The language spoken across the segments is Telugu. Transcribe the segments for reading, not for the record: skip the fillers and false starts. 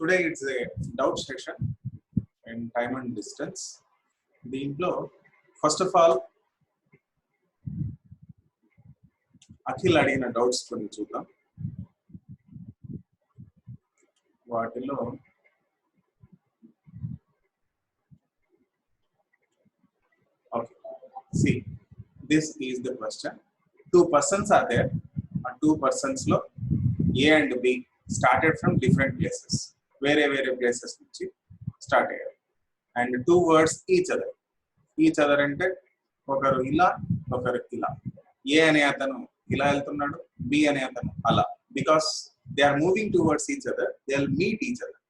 Today it's a doubt section in time and distance. దీంట్లో ఫస్ట్ ఆఫ్ ఆల్ అఖిల్ అడిగిన డౌట్స్ కొన్ని చూద్దాం. వాటిలో okay, see, this is the question. Two persons are there, and two persons lo A and B started from different places. Where places nunchi start ayyaru, and two words each other అంటే ఒకరు ఇలా ఒకరు ఇలా. ఏ అనే అతను ఇలా వెళ్తున్నాడు, బి అనే అతను అలా. Because they are moving towards each other, they will meet each other.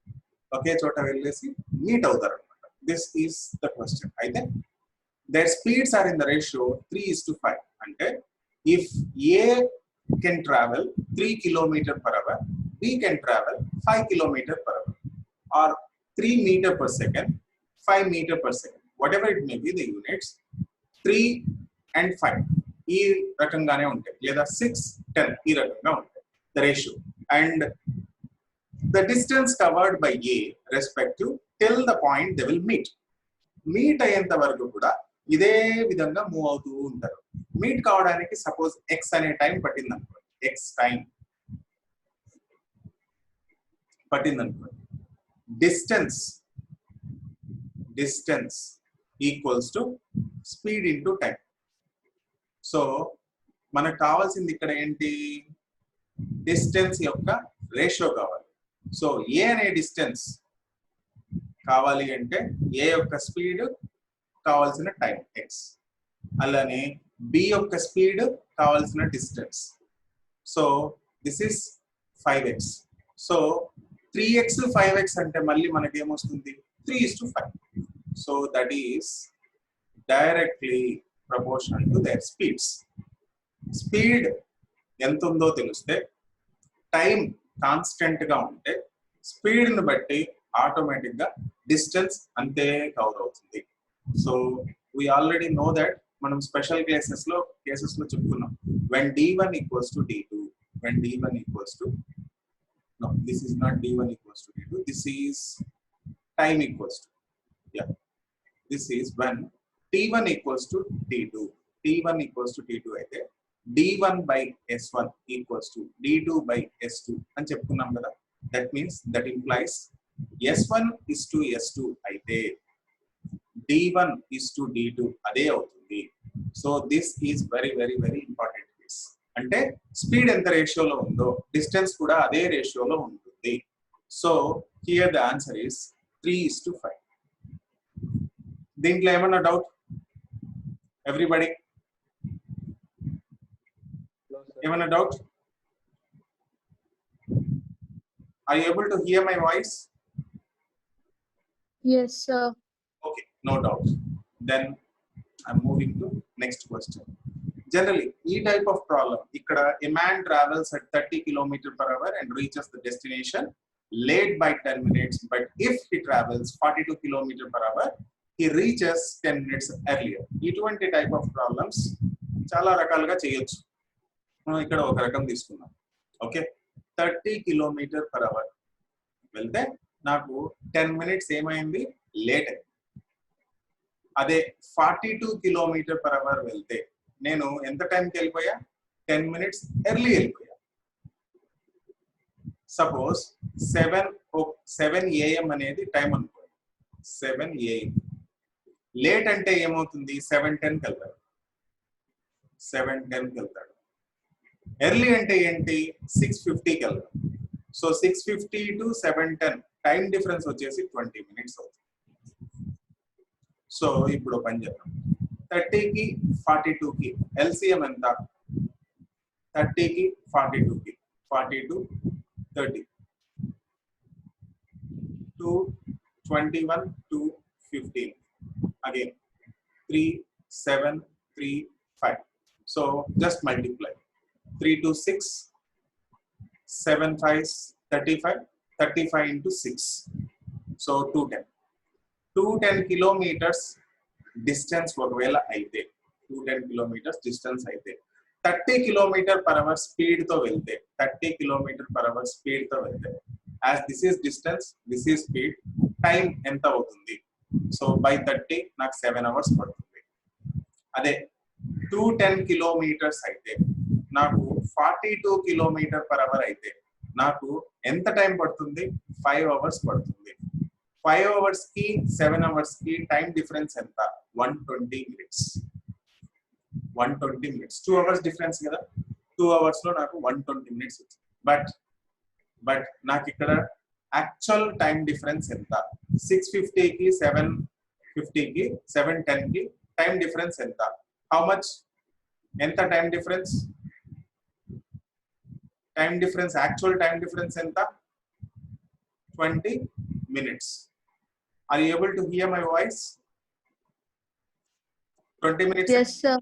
ఒకే చోట వెళ్ళేసి మీట్ అవుతారు అనమాట. This is the question. అయితే their speeds are in the ratio 3:5. అంటే if A can travel 3 km per hour, B can travel 5 km per hour, or 3 meter per second, 5 meter per second, whatever it may be the units. 3 and 5 ఈ రకంగానే ఉంటాయి, లేదా 6, 10 ఈ రకంగా ఉంటాయి the ratio. And the distance covered by A respective till the point they will meet అయ్యేంత వరకు కూడా ఇదే విధంగా మూవ్ అవుతూ ఉంటారు. మీట్ కావడానికి సపోజ్ ఎక్స్ అనే టైం పట్టిందనుకోండి, ఎక్స్ టైం పట్టిందనుకోండి, distance equals to speed into time. So మనకు కావాల్సింది ఇక్కడ ఏంటి, డిస్టెన్స్ యొక్క రేషియో కావాలి. సో ఏ అనే డిస్టెన్స్ కావాలి అంటే ఏ యొక్క స్పీడ్ కావాల్సిన టైం ఎక్స్, అలానే బి యొక్క స్పీడ్ కావాల్సిన distance. So this is 5x. So 3x 5x అంటే మళ్ళీ మనకి ఏమొస్తుంది, 3:5. So that is directly proportional to their speeds. Speed ఎంత ఉందో తెలిస్తే, టైం కాన్స్టెంట్ గా ఉంటే స్పీడ్ ని బట్టి ఆటోమేటిక్ గా డిస్టెన్స్ అంతే కవర్ అవుతుంది. So we already know that మనం స్పెషల్ కేసెస్ లో చెప్పుకున్నాం. when d1 equals to d2, when d1 equals to, no, this is not d1 equals to d2, this is time equals to, yeah, this is when t1 equals to d2, t1 equals to t2 అయితే d1 by s1 equals to d2 by s2 అని చెప్పుకున్నాం కదా. that means that implies s1 is to s2 అయితే d1 is to d2 అదే అవుతుంది. So this is very very very important case. అంటే స్పీడ్ ఎంత రేషియోలో ఉందో డిస్టెన్స్ కూడా అదే రేషియోలో ఉంటుంది. So here the answer is 3:5. దీంట్లో ఏమన్నా డౌట్ ఎవ్రీబడి? ఏమన్నా doubt? Are you able to hear my voice? Yes, sir. Okay, no doubt. Then I'm moving to next question. Generally, e type of problem, ikkada a man travels at 30 km per hour and reaches the destination late by 10 minutes, but if he travels 42 km per hour, he reaches 10 minutes earlier. ఇటువంటి టైప్ ఆఫ్ ప్రాబ్లమ్స్ చాలా రకాలుగా చేయొచ్చు. మనం ఇక్కడ ఒక రకం తీసుకున్నాం. ఓకే, 30 km per hour వెళ్తే నాకు 10 minutes ఏమైంది, లేట్ అయింది. అదే 42 km per hour వెళ్తే నేను ఎంత టైంకి వెళ్ళిపోయా, 10 minutes ఎర్లీ వెళ్ళిపోయా. సపోజ్ 7 AM అనేది టైం అనుకోండి, 7 AM. లేట్ అంటే ఏమవుతుంది, 7:10కి వెళ్తాడు, 7:10కి వెళ్తాడు. ఎర్లీ అంటే ఏంటి, 6:50కి వెళ్తాడు. సో 6:50 to 7:10 టైం డిఫరెన్స్ వచ్చేసి 20 minutes అవుతుంది. సో ఇప్పుడు పని చేద్దాం, 30కి 42కి ఎల్సిఎం ఎంత, 30కి 42కి 42 30 2 21 2 15 again 3 7 3 5. so just multiply 3 to 6 7 5 35 into 6, so 210 kilometers distance ఒకవేళ అయితే 210 kilometers distance అయితే 30 km per hour speed తో వెళ్తే 30 km per hour speed తో వెళ్తే as this is distance, this is speed, time ఎంత అవుతుంది? సో బై 30 నాకు 7 hours పడుతుంది. అదే 210 kilometers అయితే నాకు 42 km/h అయితే నాకు ఎంత టైం పడుతుంది? 5 hours పడుతుంది. 5 hours కి 7 hours కి టైం డిఫరెన్స్ ఎంత? 120 minutes. 120 minutes. 2 hours డిఫరెన్స్ కదా. 2 hours లో నాకు 120 minutes వచ్చింది. బట్ నాకు ఇక్కడ యాక్చువల్ టైం డిఫరెన్స్ ఎంత? 650 కి 750 కి 710 కి టైం డిఫరెన్స్ ఎంత? How much? ఎంత time difference? Time difference, actual time difference ఎంత? 20 minutes. Are you able to hear my voice? 20 minutes? Yes, sir.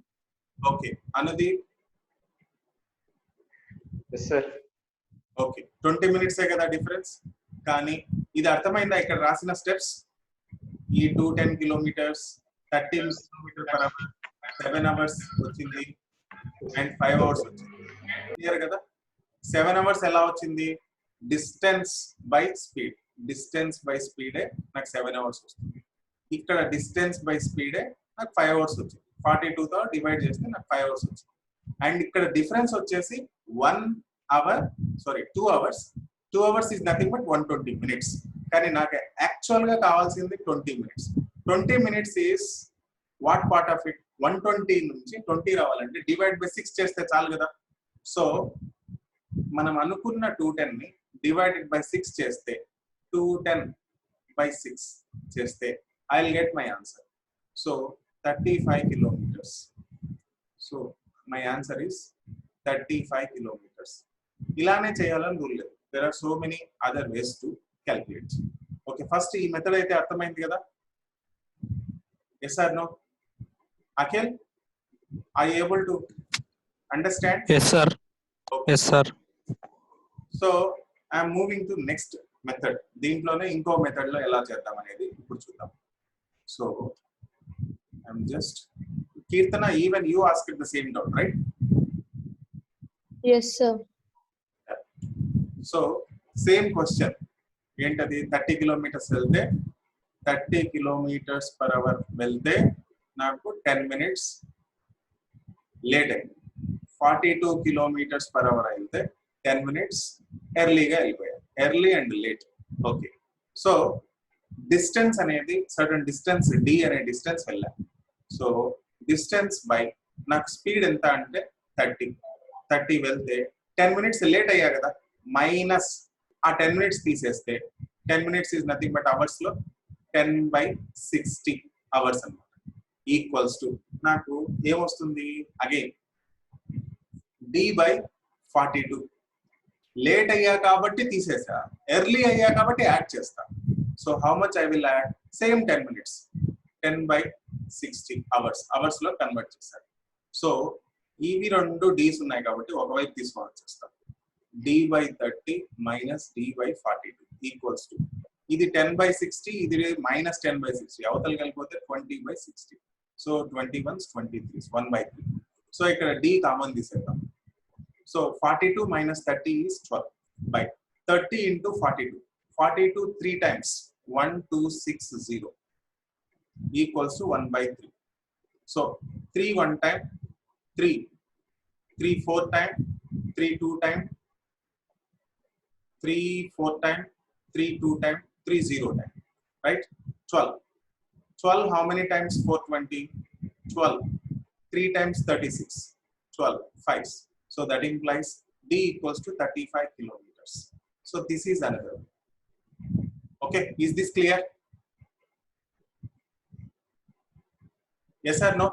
Okay. Anudeep? Yes, sir. Okay. 20 minutes ఏ కదా డిఫరెన్స్. కానీ ఇది అర్థమైందా ఇక్కడ రాసిన స్టెప్స్? ఈ 210 kilometers, 30 km/h, 7 hours వచ్చింది అండ్ 5 hours వచ్చింది. క్లియర్ కదా? 7 hours ఎలా వచ్చింది? Distance by speed. Distance by స్పీడే నాకు 7 hours వస్తుంది. ఇక్కడ డిస్టెన్స్ బై స్పీడే నాకు 5 hours వచ్చింది. 42తో డివైడ్ చేస్తే నాకు 5 hours వచ్చింది. అండ్ ఇక్కడ డిఫరెన్స్ వచ్చేసి 2 hours. 2 hours is nothing but 120 minutes. కానీ నాకు యాక్చువల్ గా కావాల్సింది 20 minutes. 20 minutes is what part of it? 120 నుంచి 20 రావాలంటే డివైడ్ బై 6 చేస్తే చాలు కదా. సో మనం అనుకున్న 210 ని డివైడెడ్ బై 6 చేస్తే 210 by 6 చేస్తే I will get my answer. So 35 kilometers. So my answer is 35 kilometers. ఇలానే చేయాలని రూల్ లేదు. There are so many other ways to calculate. Okay, first ఈ మెథడ్ అయితే అర్థమైంది కదా. Yes or no? Akhil, are you able to understand? Yes, sir. Okay. Yes, sir. So I'm moving to next method. దీంట్లోనే ఇంకో మెథడ్ లో ఎలా చేద్దాం అనేది ఇప్పుడు చూద్దాం. So I'm just Keerthana, even you asked the same doubt, right? Yes, sir. So same question ఏంటది? 30 kilometers వెళ్తే 30 km/h వెళ్తే నాకు 10 minutes లేట్ అయింది. 42 km/h అయితే 10 minutes ఎర్లీగా వెళ్ళిపోయాయి. Early and late. Okay, so distance అనేది సర్టన్ డిస్టెన్స్ డి అనే డిస్టెన్స్ వెళ్ళాను. సో డిస్టెన్స్ బై నాకు స్పీడ్ ఎంత అంటే 30 వెళ్తే 10 minutes లేట్ అయ్యా కదా. మైనస్ ఆ 10 minutes తీసేస్తే 10 minutes is nothing but hours లో 10/60 hours అన్నమాట. ఈక్వల్స్ టు నాకు ఏమొస్తుంది? Again d/42. లేట్ అయ్యా కాబట్టి తీసేసా, ఎర్లీ అయ్యా కాబట్టి యాడ్ చేస్తా. So how much I will add? Same 10 minutes. 10/60 hours. Hours లో కన్వర్ట్ చేశారు. సో ఇవి రెండు డీస్ ఉన్నాయి కాబట్టి ఒకవైపు తీసుకోవాల్సి వస్తాం. d/30 minus d/42 equals to ఇది 10/60, ఇది మైనస్ 10/60. అవతల కలిపితే 20/60. సో 21 23 1/3. సో ఇక్కడ d కామన్ తీసేద్దాం. So 42 minus 30 is 12 by 30 into 42. 42 3 times 1260 equals to 1/3. So 3 1 time, 3 4 time, 3 2 time, 3 4 time, 3 2 time, 3 0 time, right? 12 how many times? 420. 12 3 times 36. 12 5. So that implies d equals to 35 kilometers. So this is another. Okay, is this clear? Yes or no?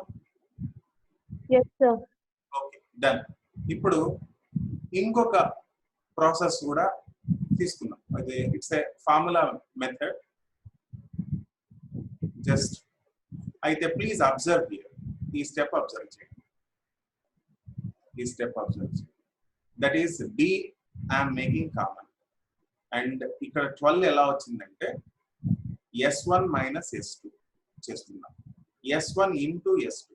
Yes, sir. Okay, done. ఇప్పుడు ఇంకొక ప్రాసెస్ కూడా తీసుకున్నాం. అది it's a formula method. Just అయితే ప్లీజ్ అబ్జర్వ్ హియర్. ఈ స్టెప్ అబ్జర్వ్ చేయండి. That is d I am making common. And ఇక్కడ 12 ఎలా వచ్చిందంటే s1 minus s2 చేస్తున్నాం. s1 into s2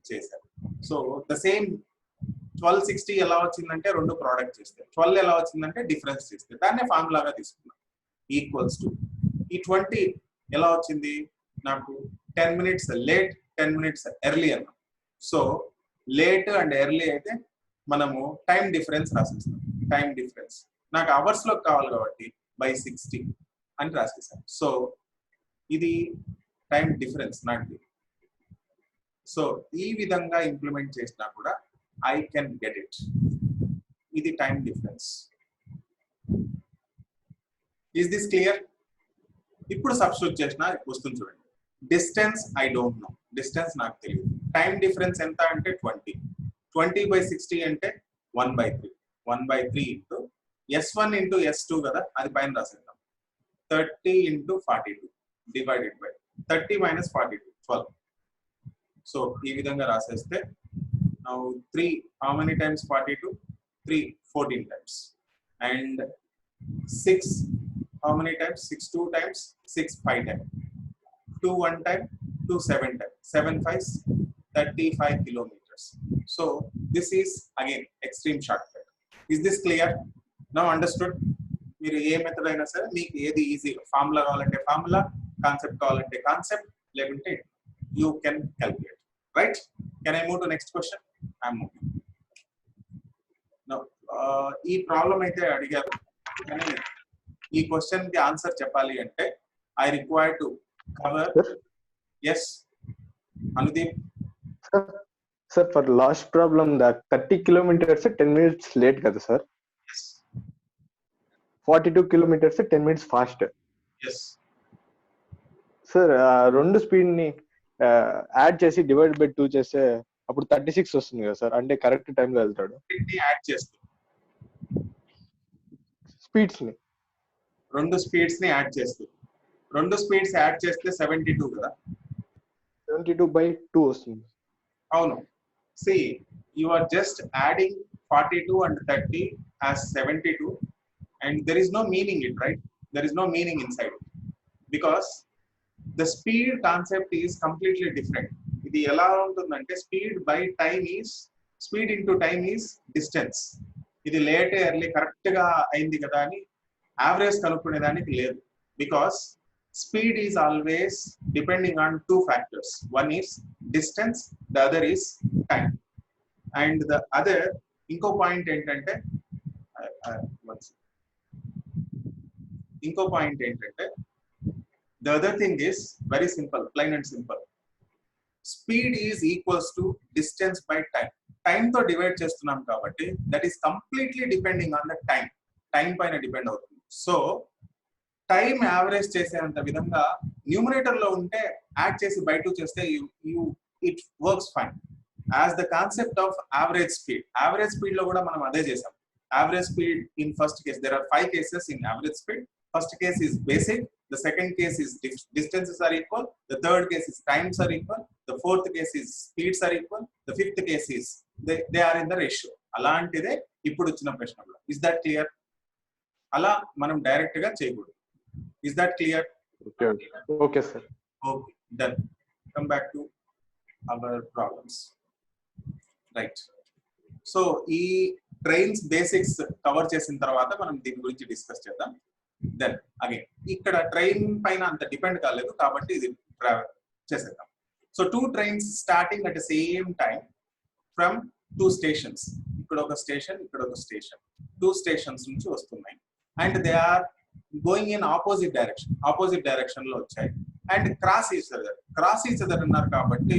చేశారు. సో ద సేమ్ 1260 ఎలా వచ్చిందంటే రెండు ప్రోడక్ట్ చేస్తే, 12 ఎలా వచ్చిందంటే డిఫరెన్స్ చేస్తే, దాన్నే ఫార్ములాగా తీసుకున్నాం. ఈక్వల్స్ టు ఈ 20 ఎలా వచ్చింది నాకు 10 minutes లేట్ 10 minutes ఎర్లీ అన్నాం. సో లేట్ అండ్ ఎర్లీ అయితే మనము టైం డిఫరెన్స్ రాసేస్తాం. టైం డిఫరెన్స్ నాకు అవర్స్ లో కావాలి కాబట్టి by 60 అని రాసేసాను. సో ఇది టైం డిఫరెన్స్ నాకు. సో ఈ విధంగా ఇంప్లిమెంట్ చేసినా కూడా ఐ కెన్ గెట్ ఇట్. ఇది time difference. Is this clear? ఇప్పుడు సబ్స్టిట్యూట్ చేసిన వస్తుంది చూడండి. Distance I don't know, distance నాకు తెలియదు. టైం డిఫరెన్స్ ఎంత అంటే 20. 20/60 అంటే 1/3. 1/3 ఇంటూ S1 ఇంటూ S2 కదా, అది పైన రాసేద్దాం. 30 ఇంటూ 42 డివైడెడ్ బై 30 - 42 12. సో ఈ విధంగా రాసేస్తే now 3 how many times 42? 3 14 times. And 6 how many times? 6 2 times, 6 5 times. 2 1 time, 2 7 times. 7 5s 35 kilometers. So this is again extreme shortcut. Is this clear? Now understood? మీరు ఏ మెథడ్ అయినా సరే మీకు ఏది ఈజీ, ఫార్ములా కావాలంటే ఫార్ములా, కాన్సెప్ట్ కావాలంటే కాన్సెప్ట్, లేకుంటే you can calculate. Right? Can I move to next question? I'm moving. ఈ ప్రాబ్లం అయితే అడిగారు, కానీ ఈ క్వశ్చన్ కి ఆన్సర్ చెప్పాలి అంటే I require to cover. Yes Anudeep. Sir for last problem the 30 kilometers 10 minutes late కదా sir? 42 kilometers 10 minutes fast. Sir రెండు స్పీడ్ ని యాడ్ చేసి డివైడ్ బై 2 చేస్తే అప్పుడు 36 వస్తుంది కదా సార్? అంటే కరెక్ట్ టైం లో వెళ్తాడు. యాడ్ చేస్తూ స్పీడ్స్ ని, రెండు స్పీడ్స్ ని యాడ్ చేస్తూ, రెండు స్పీడ్స్ యాడ్ చేస్తే 72 కదా, 72/2 వస్తుంది. అవును. See, you are just adding 42 and 30 as 72, and there is no meaning in it, right? There is no meaning inside it, because the speed concept is completely different. ఇది ఎలా ఉంటుందంటే speed by time is, speed into time is distance. ఇది లేట్ ఎర్లీ కరెక్ట్ గా అయింది కదా అని యావరేజ్ కనుక్కునే దానికి లేదు, because speed is always depending on two factors. One is distance, the other is time. And the other ఇంకో పాయింట్ ఏంటంటే the other thing is very simple, plain and simple. Speed is equals to distance by time. Time తో డివైడ్ చేస్తున్నాం కాబట్టి that is completely depending on the time. Time పైన డిపెండ్ అవుతుంది. సో టైం యావరేజ్ చేసేంత విధంగా న్యూమరేటర్ లో ఉంటే యాడ్ చేసి బై 2 చేస్తే it works fine. As the concept of average speed, average speed లో కూడా మనం అదే చేసాం. Average speed in first case, there are 5 cases in average speed. First case is basic, the second case is distances are equal, the third case is times are equal, the fourth case is speeds are equal, the fifth case is they are in the ratio. అలాంటిదే ఇప్పుడు వచ్చిన ప్రశ్నలో. Is that clear? అలా మనం డైరెక్ట్ గా చేయకూడదు. Is that clear? Okay sir. Okay, done. Come back to our problems. Right. So ఈ ట్రైన్స్ బేసిక్స్ కవర్ చేసిన తర్వాత మనం దీని గురించి డిస్కస్ చేద్దాం. దెన్ అగైన్ ఇక్కడ ట్రైన్ పైన అంత డిపెండ్ కాలేదు కాబట్టి ఇది చేసేద్దాం. So 2 trains starting at the same time from 2 stations. ఇక్కడ ఒక స్టేషన్, ఇక్కడ ఒక స్టేషన్, 2 stations నుంచి వస్తున్నాయి. And they are going in opposite direction లో వచ్చాయి. అండ్ క్రాస్ ఈచ్ అదర్ అన్నారు కాబట్టి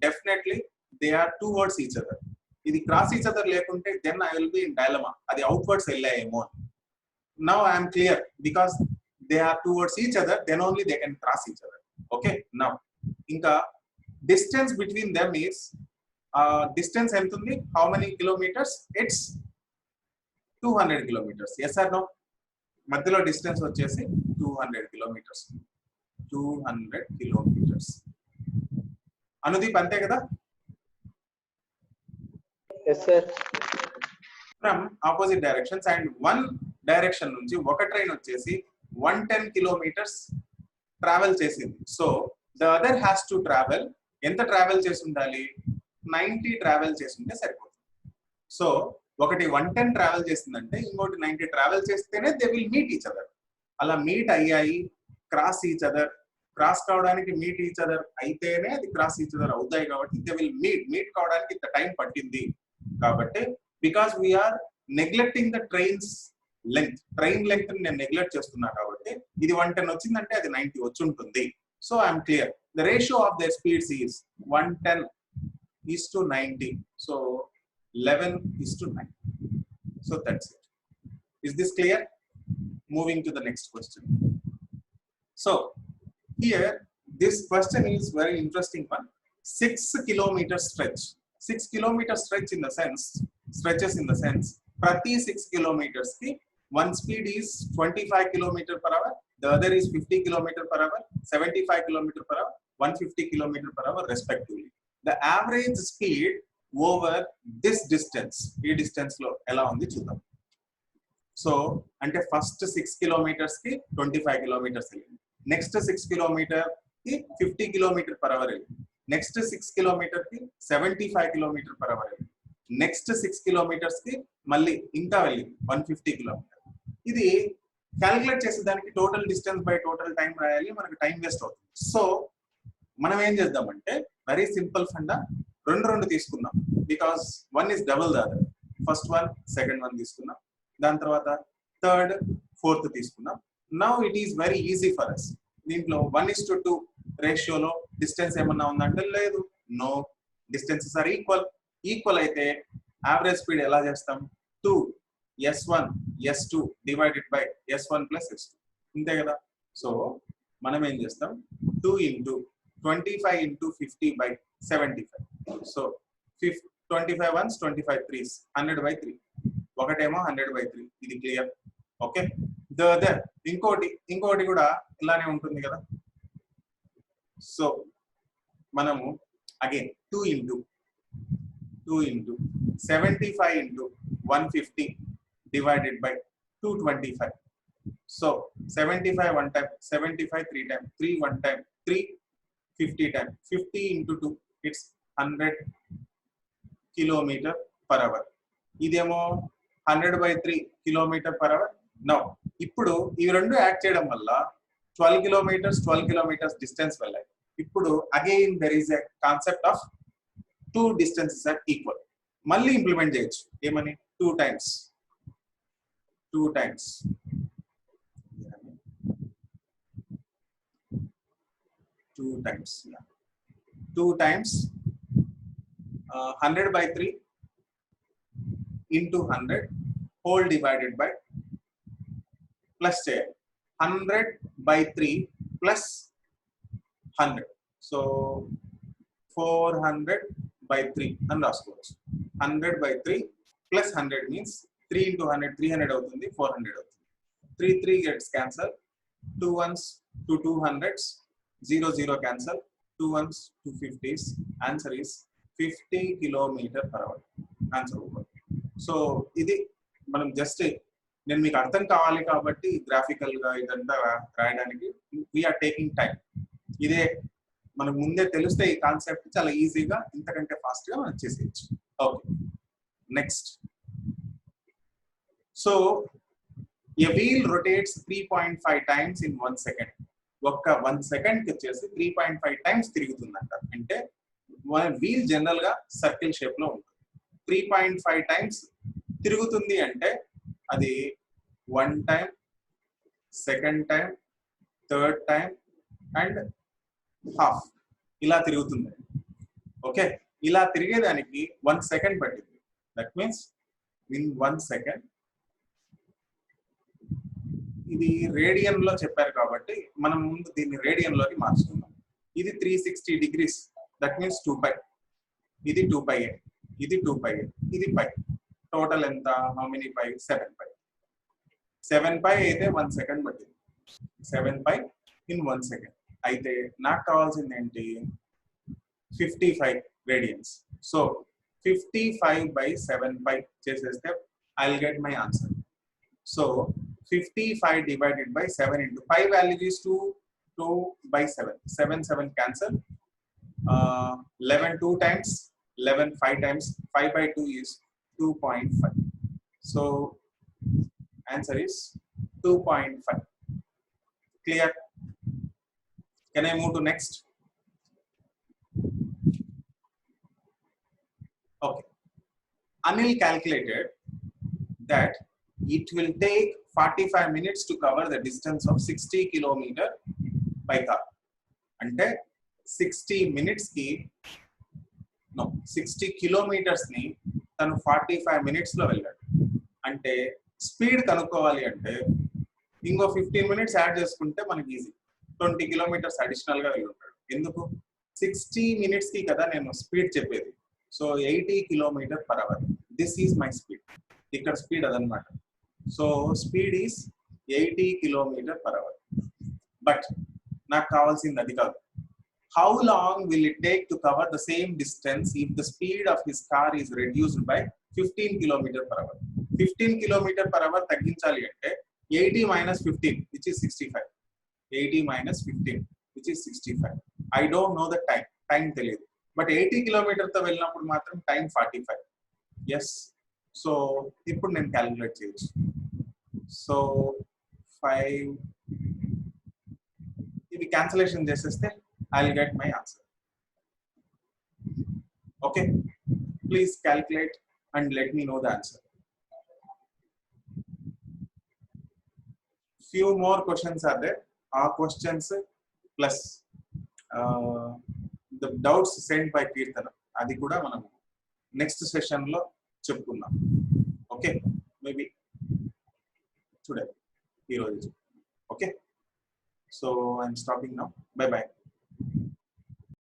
definitely they are towards each other. ఇది క్రాస్ ఈచ్ అదర్ లేకుంటే then I will be in dilemma, అది అవుట్వర్డ్స్ వెళ్ళాయేమో. Now I'm clear, because they are towards each other, then only they can cross each other. Okay, now ఇంకా distance between them is, distance ఎంత ఉంది? How many kilometers? It's 200 kilometers. Yes or no? మధ్యలో డిస్టెన్స్ వచ్చేసి 200 kilometers. 200 kilometers. అనుదీప్ అంతే కదా? Yes sir. From opposite directions and one direction నుంచి ఒక ట్రైన్ వచ్చేసి 110 kilometers ట్రావెల్ చేసింది. So the other has to travel, ఎంత ట్రావెల్ చేసి ఉండాలి? 90 ట్రావెల్ చేసి ఉంటే సరిపోతుంది. సో ఒకటి 110 ట్రావెల్ చేసిందంటే ఇంకోటి 90 ట్రావెల్ చేస్తేనే they will meet each other. అలా మీట్ అయ్యాయి, క్రాస్ ఈచ్ అదర్, క్రాస్ కావడానికి మీట్ ఈచ్ అదర్ అయితేనే అది క్రాస్ ఈచ్ అదర్ అవుతాయి. కాబట్టి దే విల్ మీట్ కావడానికి ఇంత టైం పట్టింది. కాబట్టి because we're neglecting the trains length, train length నేను నెగ్లెక్ట్ చేస్తున్నా కాబట్టి ఇది 110 వచ్చిందంటే అది 90 వచ్చి ఉంటుంది. So I'm clear. The ratio of their speeds is 110:90. సో 11:9. So that's it. Is this clear? Moving to the next question. So here this question is very interesting one. 6 kilometer stretch. 6 kilometer stretch in the sense, stretches in the sense, prati 6 kilometers ki one speed is 25 kilometer per hour, the other is 50 kilometer per hour, 75 kilometer per hour, 150 kilometer per hour respectively. The average speed over this distance, ఈ డిస్టెన్స్ లో ఎలా ఉంది చూద్దాం. సో అంటే ఫస్ట్ 6 కిలోమీటర్స్ కి 25 కిలోమీటర్స్ వెళ్ళింది, నెక్స్ట్ 6 కిలోమీటర్ కి 50 కిలోమీటర్ పర్ అవర్ వెళ్ళింది, నెక్స్ట్ 6 కిలోమీటర్ కి 75 కిలోమీటర్ పర్ అవర్ వెళ్ళింది, నెక్స్ట్ 6 కిలోమీటర్స్ కి మళ్ళీ ఇంకా వెళ్ళింది 150 కిలోమీటర్. ఇది క్యాలిక్యులేట్ చేసేదానికి total distance by total time రాయాలి, మనకు టైం వేస్ట్ అవుతుంది. సో మనం ఏం చేద్దామంటే వెరీ సింపుల్ ఫండా, రెండు తీసుకున్నాం. Because one is double the other. First one second one తీసుకున్నాం, దాని తర్వాత థర్డ్ ఫోర్త్ తీసుకున్నాం. Now it is very easy for us. దీంట్లో 1:2 రేషియోలో డిస్టెన్స్ ఏమన్నా ఉందంటే లేదు, నో, డిస్టెన్సెస్ ఆర్ ఈక్వల్ అయితే యావరేజ్ స్పీడ్ ఎలా చేస్తాం? 2 S1 S2 divided by S1 plus S2, అంతే కదా. సో మనం ఏం చేస్తాం, 2 into 25 into 50 by 75. So 25 ones 25 threes 100/3, ఒకటేమో 100/3. ఇది క్లియర్? ఓకే. ద అదర్ ఇంకోటి కూడా ఇలానే ఉంటుంది కదా. సో మనము again 2 into 75 into 150 divided by 225. So 75 one time, 75 3 time, 3 one time, 3 50 time, 50 into 2 it's 100 kilometer per hour. ఇదేమో 100/3 కిలోమీటర్ పర్ అవర్. నౌ ఇప్పుడు ఇవి రెండు యాడ్ చేయడం వల్ల 12 కిలోమీటర్స్ డిస్టెన్స్ వెళ్ళాయి. ఇప్పుడు again there is a concept of 2 distances are equal. మళ్ళీ ఇంప్లిమెంట్ చేయొచ్చు. ఏమని? 2 times 2 times 100/3 into 100 whole divided by plus చేయాలి 100/3 plus 100. సో 400/3 అని రాసుకోవచ్చు. 100/3 plus 100 means 3 into 100 300 అవుతుంది, 400 అవుతుంది. 3 gets cancel, 2 ones 2 200s, 0 cancel, 2 ones 250s. Answer is 50 km/h. Answer over. So ఇది మనం జస్ట్ నేను మీకు అర్థం కావాలి కాబట్టి గ్రాఫికల్ గా ఇదంతా రాయడానికి వీఆర్ టేకింగ్ టైం. ఇదే మనకు ముందే తెలిస్తే ఈ కాన్సెప్ట్ చాలా ఈజీగా ఇంతకంటే ఫాస్ట్ గా మనం చేసేయచ్చు. Okay, next. So a wheel rotates 3.5 times in 1 second. ఒక్క 1 second కి వచ్చేసి 3.5 times తిరుగుతుందంట. అంటే వీల్ జనరల్ గా సర్కిల్ షేప్ లో ఉంటుంది. 3.5 times తిరుగుతుంది అంటే అది 1 time, 2nd time, 3rd time and half ఇలా తిరుగుతుంది. ఓకే, ఇలా తిరిగేదానికి 1 second పట్టింది. That means in 1 second. ఇది రేడియన్ లో చెప్పారు కాబట్టి మనం ముందు దీన్ని రేడియన్ లోకి మార్చుకుందాం. ఇది 360 degrees, దట్ మీన్స్ 2π. ఇది 2π, ఇది 2π, ఇది π. టోటల్ ఎంత? How many π? 7π. 7π అయితే 1 second పట్టింది. 7π in 1 second. అయితే నాకు కావాల్సింది ఏంటి? 55 రేడియన్స్. సో 55/7π చేసేస్తే I will get my answer. So 55 divided by 7 into 5 value is 2/7. 7 cancel. 11 2 times, 11 5 times. 5/2 is 2.5. So answer is 2.5. Clear? Can I move to next? Okay. Anil calculated that it will take 45 minutes to cover the distance of 60 kilometer by car. అంటే 60 minutes కి 60 kilometers ని తను 45 minutes లో వెళ్ళాడు. అంటే స్పీడ్ కనుక్కోవాలి అంటే ఇంకో 15 minutes యాడ్ చేసుకుంటే మనకి ఈజీ. 20 kilometers అడిషనల్ గా వెళ్ళి ఉంటాడు. ఎందుకు? 60 minutes కి కదా నేను స్పీడ్ చెప్పేది. So 80 km/h. This is my speed. ఇక్కడ స్పీడ్ అదనమాట. So speed is 80 km/h. But నాకు కావాల్సింది అది కాదు. How long will it take to cover the same distance if the speed of his car is reduced by 15 km/h? 15 km/h తగ్గించాలి అంటే 80 minus 15, which is 65. 80 minus 15, which is 65. I don't know the time. Time తెలియదు. బట్ 80 కిలోమీటర్తో వెళ్ళినప్పుడు మాత్రం టైం 45. ఎస్. సో ఇప్పుడు నేను క్యాలిక్యులేట్ చేయొచ్చు. సో 5 ఇవి క్యాన్సలేషన్ చేసేస్తే I'll get my answer. Okay, please calculate and let me know the answer. Few more questions are there. Our questions plus the doubts sent by Kirtana. Adi kuda manam next session lo cheptunnam. Okay, maybe today. Okay, so I'm stopping now. Bye bye.